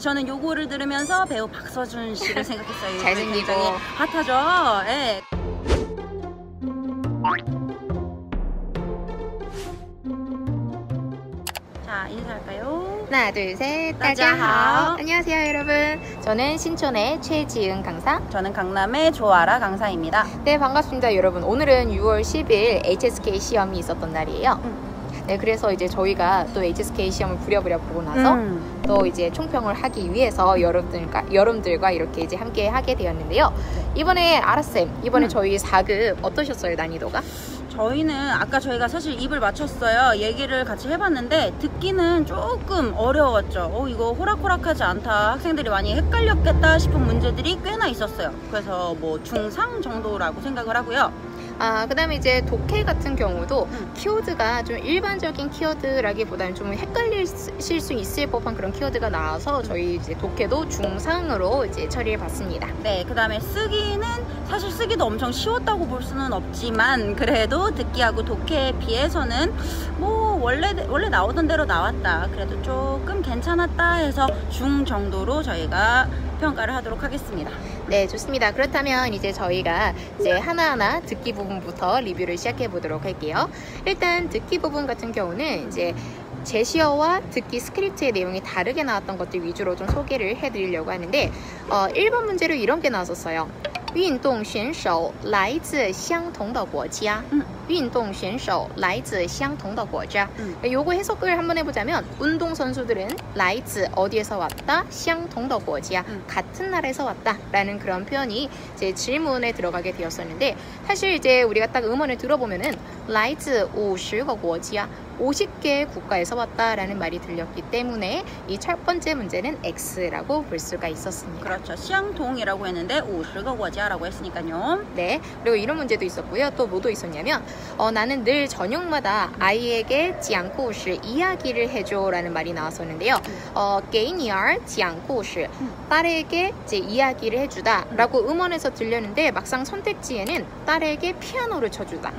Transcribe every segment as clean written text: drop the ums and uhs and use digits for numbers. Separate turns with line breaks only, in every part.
저는 요거를 들으면서 배우 박서준 씨를 생각했어요.
잘생기고
굉장히 핫하죠. 네. 자, 인사할까요?
하나, 둘, 셋.
大家好.
안녕하세요, 여러분. 저는 신촌의 최지은 강사.
저는 강남의 조아라 강사입니다.
네, 반갑습니다, 여러분. 오늘은 6월 10일 HSK 시험이 있었던 날이에요. 네, 그래서 이제 저희가 또 HSK 시험을 부랴부랴 보고 나서 또 이제 총평을 하기 위해서 여러분들과 이렇게 이제 함께 하게 되었는데요. 이번에 아라쌤, 이번에 저희 4급 어떠셨어요, 난이도가?
저희는 아까 저희가 사실 입을 맞췄어요. 얘기를 같이 해봤는데 듣기는 조금 어려웠죠. 이거 호락호락하지 않다. 학생들이 많이 헷갈렸겠다 싶은 문제들이 꽤나 있었어요. 그래서 뭐 중상 정도라고 생각을 하고요.
그 다음에 이제 독해 같은 경우도 키워드가 좀 일반적인 키워드라기보다는 좀 헷갈리실 수 있을 법한 그런 키워드가 나와서 저희 이제 독해도 중상으로 이제 처리해 봤습니다.
네, 그 다음에 쓰기는 사실 쓰기도 엄청 쉬웠다고 볼 수는 없지만 그래도 듣기하고 독해에 비해서는 뭐 원래 나오던 대로 나왔다. 그래도 조금 괜찮았다 해서 중 정도로 저희가 평가를 하도록 하겠습니다.
네, 좋습니다. 그렇다면 이제 저희가 이제 하나하나 듣기 부분부터 리뷰를 시작해 보도록 할게요. 일단 듣기 부분 같은 경우는 이제 제시어와 듣기 스크립트의 내용이 다르게 나왔던 것들 위주로 좀 소개를 해드리려고 하는데 1번 문제로 이런 게 나왔었어요. 运动选手来自相同的国家. 运动选手来自相同的国家. 요거 해석을 한번 해보자면 운동 선수들은 来自 어디에서 왔다? 相同的国家. 같은 나라에서 왔다 라는 그런 표현이 이제 질문에 들어가게 되었었는데 사실 이제 우리가 딱 음원을 들어보면은 来自50个国家. 50개의 국가에서 왔다라는 말이 들렸기 때문에 이 첫 번째 문제는 X라고 볼 수가 있었습니다.
그렇죠. 시앙동이라고 했는데 50개 국가라고 했으니까요.
네. 그리고 이런 문제도 있었고요. 또 뭐도 있었냐면 나는 늘 저녁마다 아이에게 讲故事 이야기를 해줘라는 말이 나왔었는데요. 给你儿讲故事 딸에게 이제 이야기를 해주다 라고 음원에서 들렸는데 막상 선택지에는 딸에게 피아노를 쳐주다.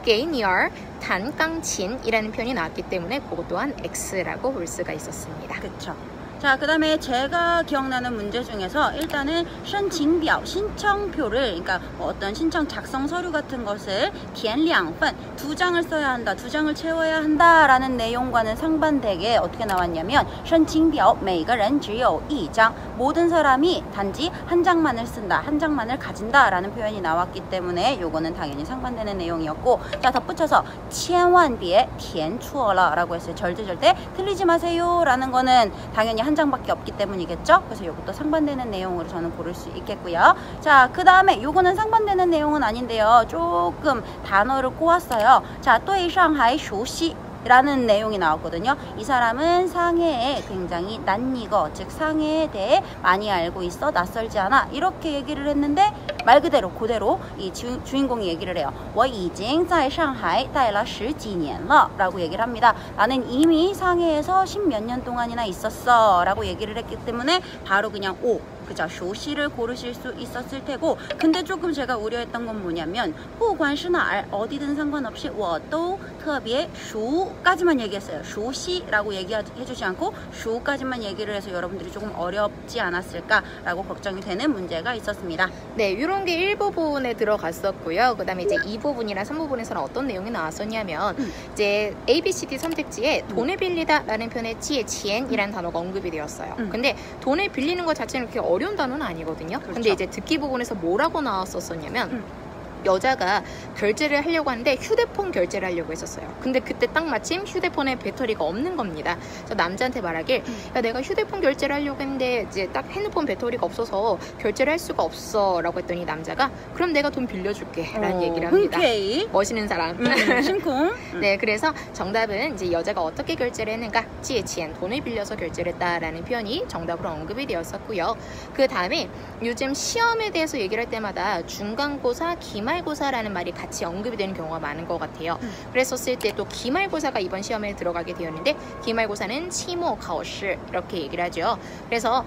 给你儿弹钢琴이라는 표현이 나왔기 때문에 그것 또한 X라고 볼 수가 있었습니다.
그렇죠. 자, 그 다음에 제가 기억나는 문제 중에서 일단은 申请表 신청표를 그러니까 뭐 어떤 신청 작성 서류 같은 것을 填2份 2장을 써야 한다, 2장을 채워야 한다 라는 내용과는 상반되게 어떻게 나왔냐면 申请表每个人只有1张 모든 사람이 단지 한 장만을 쓴다, 한 장만을 가진다 라는 표현이 나왔기 때문에 요거는 당연히 상반되는 내용이었고, 자, 덧붙여서 千万别填错了 라고 했어요. 절대 틀리지 마세요 라는 거는 당연히 한 장밖에 없기 때문이겠죠. 그래서 이것도 상반되는 내용으로 저는 고를 수 있겠고요. 자, 그 다음에 요거는 상반되는 내용은 아닌데요. 조금 단어를 꼬았어요. 자, 对上海熟悉 라는 내용이 나왔거든요. 이 사람은 상해에 굉장히 낯익어, 즉 상해에 대해 많이 알고 있어, 낯설지 않아 이렇게 얘기를 했는데 말 그대로 이 주인공이 얘기를 해요. 我已经在上海待了10几年了 라고 얘기를 합니다. 나는 이미 상해에서 10몇 년 동안이나 있었어 라고 얘기를 했기 때문에 바로 그냥 그죠? 쇼시를 고르실 수 있었을 테고, 근데 조금 제가 우려했던 건 뭐냐면 不管是哪儿 어디든 상관없이 我都特别熟 까지만 얘기했어요. 쇼시라고 얘기해주지 않고 쇼까지만 얘기를 해서 여러분들이 조금 어렵지 않았을까라고 걱정이 되는 문제가 있었습니다.
네, 이런 게 1부분에 들어갔었고요. 그 다음에 이제 2부분이나 3부분에서는 어떤 내용이 나왔었냐면 이제 ABCD 선택지에 돈을 빌리다 라는 표현에 借钱 이라는 단어가 언급이 되었어요. 근데 돈을 빌리는 것 자체는 그렇게 어려운 단어는 아니거든요. 그렇죠. 근데 이제 듣기 부분에서 뭐라고 나왔었냐면 여자가 결제를 하려고 하는데 휴대폰 결제를 하려고 했었어요. 근데 그때 딱 마침 휴대폰에 배터리가 없는 겁니다. 그래서 남자한테 말하길 야, 내가 휴대폰 결제를 하려고 했는데 이제 딱 핸드폰 배터리가 없어서 결제를 할 수가 없어 라고 했더니 남자가 그럼 내가 돈 빌려줄게 라는 얘기를 합니다.
흔쾌히.
멋있는 사람.
심쿵.
네, 그래서 정답은 이제 여자가 어떻게 결제를 했는가? 借钱 돈을 빌려서 결제를 했다라는 표현이 정답으로 언급이 되었었고요. 그 다음에 요즘 시험에 대해서 얘기를 할 때마다 중간고사, 기말 기말고사라는 말이 같이 언급이 되는 경우가 많은 것 같아요. 그랬었을 때 또 기말고사가 이번 시험에 들어가게 되었는데 기말고사는 치모 가오시 이렇게 얘기를 하죠. 그래서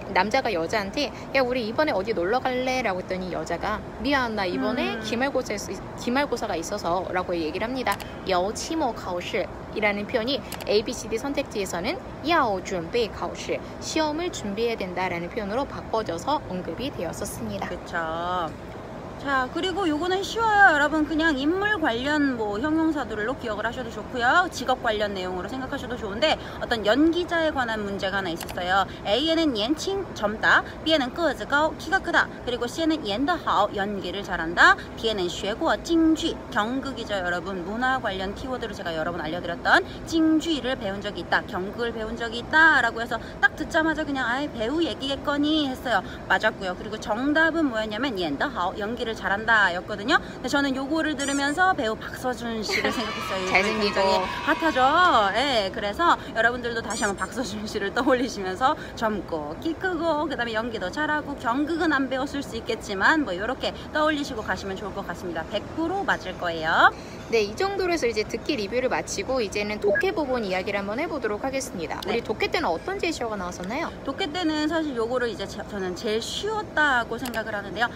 남자가 여자한테 야 우리 이번에 어디 놀러 갈래? 라고 했더니 여자가 미안 나 이번에 기말고사가 있어서 라고 얘기를 합니다. 여 치모 가오시 이라는 표현이 ABCD 선택지에서는 야오 준비 가오시 시험을 준비해야 된다라는 표현으로 바꿔져서 언급이 되었었습니다.
그쵸. 자, 그리고 요거는 쉬워요. 여러분 그냥 인물 관련 뭐 형용사들로 기억을 하셔도 좋고요. 직업 관련 내용으로 생각하셔도 좋은데 어떤 연기자에 관한 문제가 하나 있었어요. A에는 年轻 젊다, B에는 个子高 키가 크다, 그리고 C에는 演得好 연기를 잘한다, D에는 学过 京剧 경극이죠. 여러분 문화 관련 키워드로 제가 여러 번 알려드렸던京剧를 배운 적이 있다, 경극을 배운 적이 있다 라고 해서 딱 듣자마자 그냥 아예 배우 얘기겠거니 했어요. 맞았고요. 그리고 정답은 뭐였냐면 演得好 연기를 잘한다 였거든요. 근데 저는 요거를 들으면서 배우 박서준 씨를 생각했어요.
잘생기고
핫하죠. 예, 그래서 여러분들도 다시 한번 박서준 씨를 떠올리시면서 젊고 키 크고 그 다음에 연기도 잘하고 경극은 안 배웠을 수 있겠지만 뭐 이렇게 떠올리시고 가시면 좋을 것 같습니다. 100% 맞을 거예요.
네, 이 정도로 해서 이제 듣기 리뷰를 마치고 이제는 독해 부분 이야기를 한번 해보도록 하겠습니다.
네.
우리 독해 때는 어떤 제시어가 나왔었나요?
독해 때는 사실 요거를 이제 저는 제일 쉬웠다고 생각을 하는데요.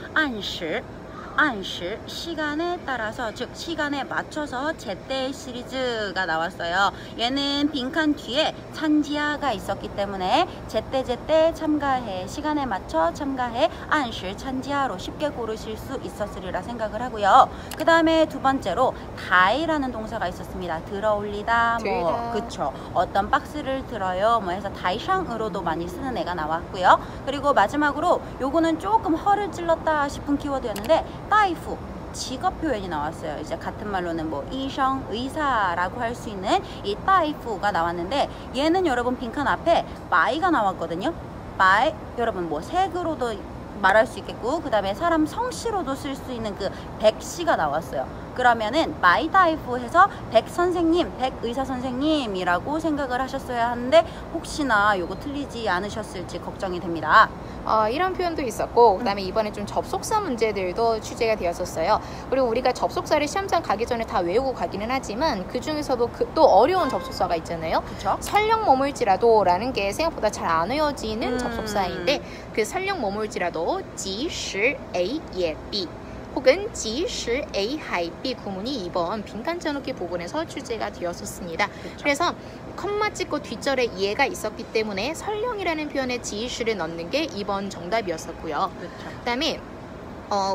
안시 시간에 따라서 즉 시간에 맞춰서 제때 시리즈가 나왔어요. 얘는 빈칸 뒤에 찬지아가 있었기 때문에 제때 참가해, 시간에 맞춰 참가해, 안시 찬지아로 쉽게 고르실 수 있었으리라 생각을 하고요. 그 다음에 두 번째로 다이라는 동사가 있었습니다. 들어올리다, 뭐 그쵸, 어떤 박스를 들어요 뭐 해서 다이샹으로도 많이 쓰는 애가 나왔고요. 그리고 마지막으로 요거는 조금 허를 찔렀다 싶은 키워드였는데 따이프 직업 표현이 나왔어요. 이제 같은 말로는 뭐 이성 의사라고 할 수 있는 이 따이프가 나왔는데 얘는 여러분 빈칸 앞에 마이가 나왔거든요. 마이 여러분 뭐 색으로도 말할 수 있겠고 그 다음에 사람 성씨로도 쓸 수 있는 그 백씨가 나왔어요. 그러면은 마이 다이프 해서 백 선생님, 백 의사 선생님이라고 생각을 하셨어야 하는데 혹시나 요거 틀리지 않으셨을지 걱정이 됩니다.
이런 표현도 있었고 그 다음에 이번에 좀 접속사 문제들도 취재가 되었었어요. 그리고 우리가 접속사를 시험장 가기 전에 다 외우고 가기는 하지만 그 중에서도 또 어려운 접속사가 있잖아요.
그쵸?
설령 머물지라도 라는 게 생각보다 잘 안 외워지는 접속사인데 그 설령 머물지라도 即使 A 예 B 혹은 即使 A 하이 B 구문이 이번 빈칸 쳐놓기 부분에서 출제가 되었었습니다.
그쵸.
그래서 컴마 찍고 뒷절에 예가 있었기 때문에 설령이라는 표현에 即使를 넣는 게 이번 정답이었었고요.
그쵸.
그다음에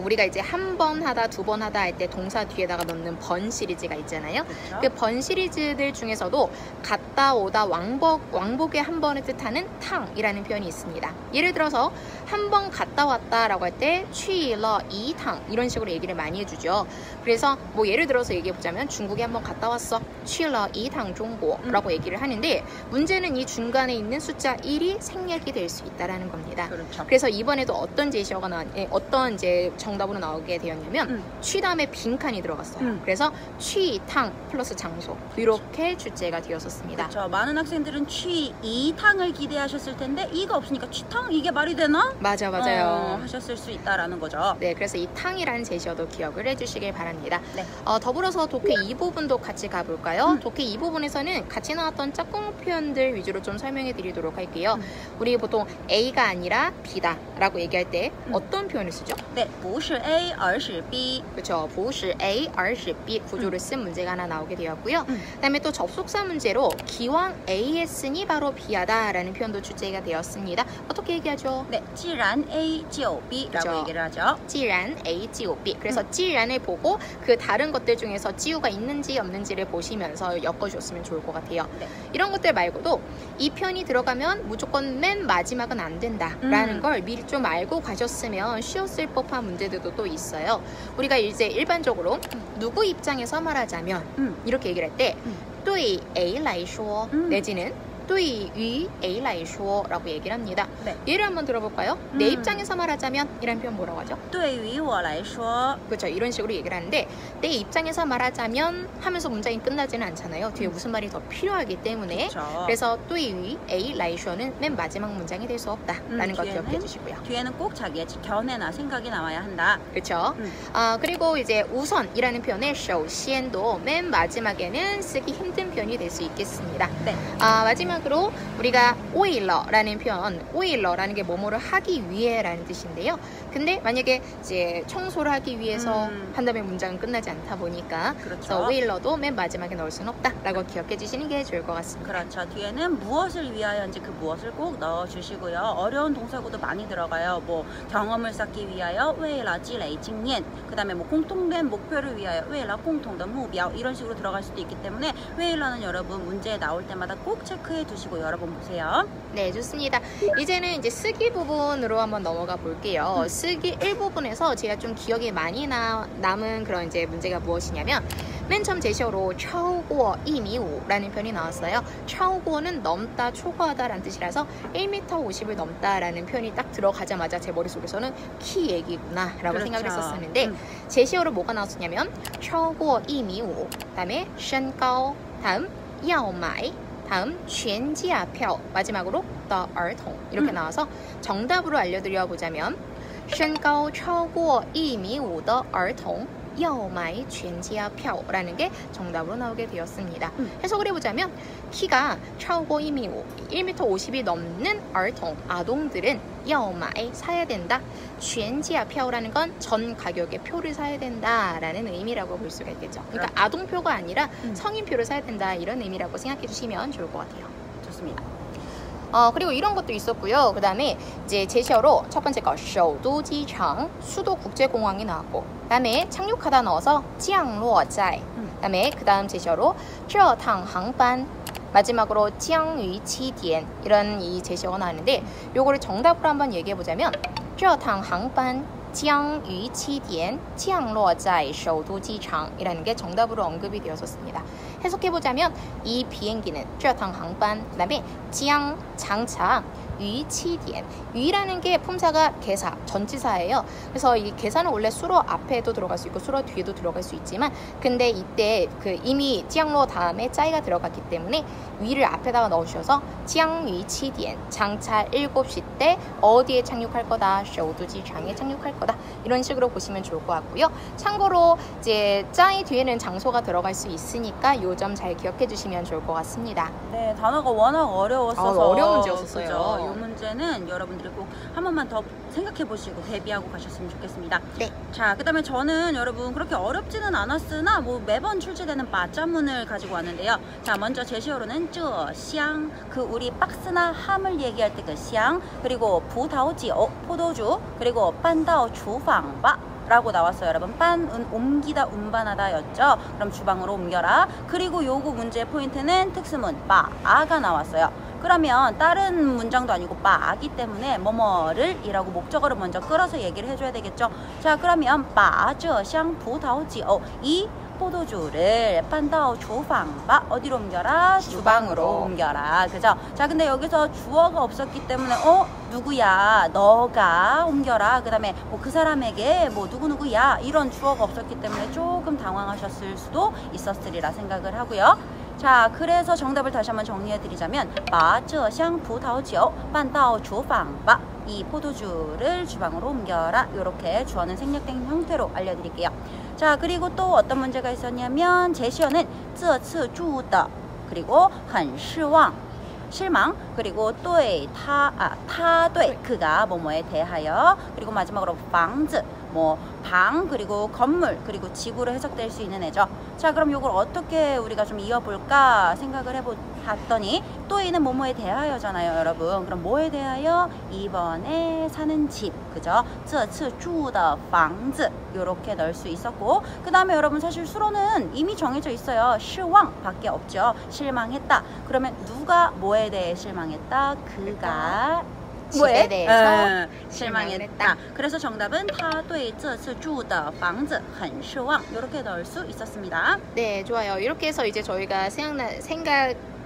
우리가 이제 한 번 하다, 두 번 하다 할 때 동사 뒤에다가 넣는 번 시리즈가 있잖아요.
그쵸?
그 번 시리즈들 중에서도 갔다 오다 왕복의 한 번을 뜻하는 탕이라는 표현이 있습니다. 예를 들어서 한 번 갔다 왔다라고 할 때 취러 이탕 이런 식으로 얘기를 많이 해주죠. 그래서 뭐 예를 들어서 얘기해 보자면 중국에 한 번 갔다 왔어. 취러 이탕 중국라고 얘기를 하는데 문제는 이 중간에 있는 숫자 1이 생략이 될 수 있다라는 겁니다.
그렇죠.
그래서 이번에도 어떤 제시어가 어떤 이제 정답으로 나오게 되었냐면 취 다음에 빈칸이 들어갔어요. 그래서 취탕 플러스 장소 이렇게 출제가 되었었습니다.
그렇죠. 많은 학생들은 이탕을 기대하셨을 텐데 이가 없으니까 취탕 이게 말이 되나?
맞아요.
하셨을 수 있다라는 거죠.
네, 그래서 이 탕이라는 제시어도 기억을 해주시길 바랍니다.
네.
더불어서 독해 2부분도 같이 가볼까요? 독해 2부분에서는 같이 나왔던 짝꿍 표현들 위주로 좀 설명해 드리도록 할게요. 우리 보통 A가 아니라 B다 라고 얘기할 때 어떤 표현을 쓰죠?
네, 不是 A, 而是 B.
그렇죠. 不是 A, 而是 B 구조를 쓴 문제가 하나 나오게 되었고요. 그다음에 또 접속사 문제로 기왕 A에 쓰니 바로 B하다 라는 표현도 출제가 되었습니다. 어떻게 얘기하죠?
네, 既然A 就 B라고
그렇죠.
얘기를 하죠.
既然 A, 就 B. 그래서 既然을 보고 그 다른 것들 중에서 지우가 있는지 없는지를 보시면서 엮어줬으면 좋을 것 같아요.
네.
이런 것들 말고도 이 편이 들어가면 무조건 맨 마지막은 안 된다라는 걸 미리 좀 알고 가셨으면 쉬웠을 법한 문제들도 또 있어요. 우리가 이제 일반적으로 누구 입장에서 말하자면 이렇게 얘기를 할 때 对 A 来说 내지는 对于A 来说라고 얘기를 합니다.
네.
예를 한번 들어볼까요? 내 입장에서 말하자면 이란 표현 뭐라고 하죠?
对于我来说
그렇죠. 이런 식으로 얘기를 하는데 내 입장에서 말하자면 하면서 문장이 끝나지는 않잖아요. 뒤에 무슨 말이 더 필요하기 때문에
그쵸.
그래서 对于A 来说는 맨 마지막 문장이 될 수 없다라는 거 기억해 주시고요.
뒤에는 꼭 자기의 견해나 생각이 나와야 한다.
그렇죠. 그리고 이제 우선이라는 표현의 首先도 맨 마지막에는 쓰기 힘든 표현이 될 수 있겠습니다.
네.
마지막으로 우리가 为了라는 표현, 为了라는 게 뭐뭐를 하기 위해라는 뜻인데요. 근데 만약에 이제 청소를 하기 위해서 한 다음에 문장은 끝나지 않다 보니까
그렇죠.
为了도 맨 마지막에 넣을 수는 없다라고 기억해 주시는 게 좋을 것 같습니다.
그렇죠. 뒤에는 무엇을 위하여인지 그 무엇을 꼭 넣어주시고요. 어려운 동사구도 많이 들어가요. 뭐 경험을 쌓기 위하여 为了积累经验 그 다음에 뭐 공통된 목표를 위하여 为了共同的目标 이런 식으로 들어갈 수도 있기 때문에 为了는 여러분 문제 나올 때마다 꼭 체크해 두시고 여러분 보세요.
네, 좋습니다. 이제는 이제 쓰기 부분으로 한번 넘어가 볼게요. 쓰기 1부분에서 제가 좀 기억에 많이 남은 그런 이제 문제가 무엇이냐면 맨 처음 제시어로 超过 1m5라는 표현이 나왔어요. 超过는 넘다, 초과하다라는 뜻이라서 1m 50을 넘다라는 표현이 딱 들어가자마자 제 머릿속에서는 키 얘기구나 라고
그렇죠.
생각을 했었는데 제시어로 뭐가 나왔었냐면 超过 1m5 다음에 身高 다음 要买 다음 全价票 마지막으로 的儿童 이렇게 나와서 정답으로 알려드려 보자면 身高超过 1m5的儿童要买全家票라는 게 정답으로 나오게 되었습니다. 해석을 해보자면 키가 超过 1m5, 1m 50이 넘는兒童, 아동들은 要买, 사야 된다. 全价票라는 건 전 가격의 표를 사야 된다라는 의미라고 볼 수가 있겠죠. 그러니까 아동표가 아니라 성인표를 사야 된다 이런 의미라고 생각해 주시면 좋을 것 같아요.
좋습니다.
그리고 이런 것도 있었고요. 그 다음에 이제 제시어로 첫 번째 거 首都机场 수도 국제공항이 나왔고 그 다음에 착륙하다 넣어서 降落在그 다음에 그 다음 제시어로 这趟航班 마지막으로 将于7点 이런 이 제시어가 나왔는데 요거를 정답으로 한번 얘기해 보자면 这趟航班将于7点降落在首都机场 이라는 게 정답으로 언급이 되었었습니다. 해석해보자면 이 비행기는 这趟航班 그 다음에 将 장차 于 7点 유라는 게 품사가 개사, 전치사예요. 그래서 이 개사는 원래 수로 앞에도 들어갈 수 있고 수로 뒤에도 들어갈 수 있지만 근데 이때 그 이미 降落 다음에 짜이가 들어갔기 때문에 위를 앞에다가 넣으셔서 将于 7点 장차 7시 때 어디에 착륙할 거다, 首都机场에 착륙할 거다 이런 식으로 보시면 좋을 것 같고요. 참고로 이제 짜이 뒤에는 장소가 들어갈 수 있으니까 이 점 잘 기억해 주시면 좋을 것 같습니다.
네, 단어가 워낙 어려웠어서
어려운 문제였었어요.
이 문제는 여러분들이 꼭 한 번만 더 생각해 보시고 대비하고 가셨으면 좋겠습니다.
네.
자, 그 다음에 저는 여러분 그렇게 어렵지는 않았으나 뭐 매번 출제되는 바자문을 가지고 왔는데요. 자, 먼저 제시어로는 这香 그 우리 박스나 함을 얘기할 때 그香, 그리고 葡萄酒 포도주, 그리고 搬到厨房吧 라고 나왔어요. 여러분 빤은 옮기다 운반하다 였죠. 그럼 주방으로 옮겨라. 그리고 요거 문제의 포인트는 특수문 빠아가 나왔어요. 그러면 다른 문장도 아니고 빠아기 때문에 뭐뭐를 이라고 목적어를 먼저 끌어서 얘기를 해줘야 되겠죠. 자, 그러면 빠这香葡萄酒 이 포도주를 搬到厨房吧 어디로 옮겨라? 주방으로 옮겨라. 그죠? 자, 근데 여기서 주어가 없었기 때문에 누구야? 너가 옮겨라. 그 다음에 뭐 그 사람에게 뭐 누구누구야 이런 주어가 없었기 때문에 조금 당황하셨을 수도 있었으리라 생각을 하고요. 자, 그래서 정답을 다시 한번 정리해 드리자면 把这箱葡萄酒搬到厨房吧 이 포도주를 주방으로 옮겨라. 이렇게 주어는 생략된 형태로 알려드릴게요. 자, 그리고 또 어떤 문제가 있었냐면 제시어는 这次住的 그리고 很失望 실망, 그리고 对他对 그가 뭐뭐에 대하여, 그리고 마지막으로 房子 뭐 방, 그리고 건물, 그리고 지구로 해석될 수 있는 애죠. 자, 그럼 이걸 어떻게 우리가 좀 이어볼까 생각을 해봤더니 또이는 뭐뭐에 대하여잖아요, 여러분. 그럼 뭐에 대하여? 이번에 사는 집, 그죠? 这次住的房子 이렇게 넣을 수 있었고, 그 다음에 여러분 사실 수로는 이미 정해져 있어요. 실망 밖에 없죠. 실망했다. 그러면 누가 뭐에 대해 실망했다? 그가
집에 대해서
실망했다. 그래서 정답은 他对这次住的房子很失望 이렇게 넣을 수 있었습니다.
네, 좋아요. 이렇게 해서 이제 저희가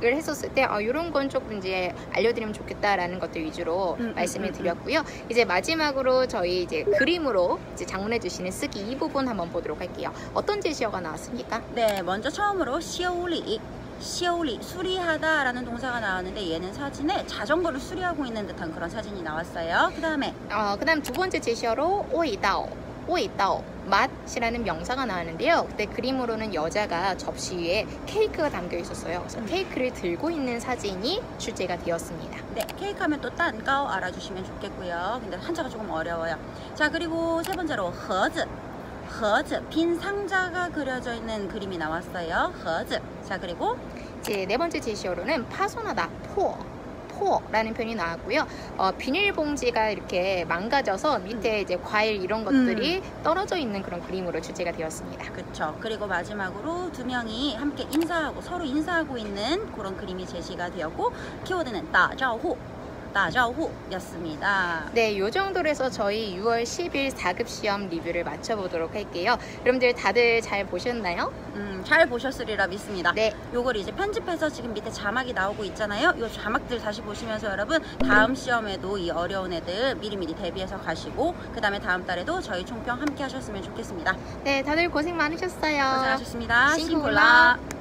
했었을 때 이런 건 조금 이제 알려드리면 좋겠다라는 것들 위주로 말씀을 드렸고요. 이제 마지막으로 저희 이제 그림으로 이제 장문해 주시는 쓰기 이 부분 한번 보도록 할게요. 어떤 제시어가 나왔습니까?
네, 먼저 처음으로 시오리, 수리하다 라는 동사가 나왔는데 얘는 사진에 자전거를 수리하고 있는 듯한 그런 사진이 나왔어요. 그 다음
두 번째 제시어로 오이다오 맛이라는 명사가 나왔는데요. 그때 그림으로는 여자가 접시 위에 케이크가 담겨 있었어요. 그래서 케이크를 들고 있는 사진이 출제가 되었습니다.
네, 케이크 하면 또蛋糕 알아주시면 좋겠고요. 근데 한자가 조금 어려워요. 자, 그리고 세 번째로 허즈, 빈 상자가 그려져 있는 그림이 나왔어요. 허즈. 자, 그리고
이제 네 번째 제시어로는 파손하다, 포라는 표현이 나왔고요. 비닐봉지가 이렇게 망가져서 밑에 이제 과일 이런 것들이 떨어져 있는 그런 그림으로 출제가 되었습니다.
그렇죠. 그리고 마지막으로 두 명이 함께 서로 인사하고 있는 그런 그림이 제시가 되었고 키워드는 따자후였습니다.
네, 이 정도로 해서 저희 6월 10일 4급 시험 리뷰를 마쳐보도록 할게요. 여러분들 다들 잘 보셨나요?
잘 보셨으리라 믿습니다.
네.
요걸 이제 편집해서 지금 밑에 자막이 나오고 있잖아요. 요 자막들 다시 보시면서 여러분 다음 시험에도 이 어려운 애들 미리미리 대비해서 가시고 그 다음에 다음 달에도 저희 총평 함께 하셨으면 좋겠습니다.
네, 다들 고생 많으셨어요.
고생하셨습니다.
싱글라.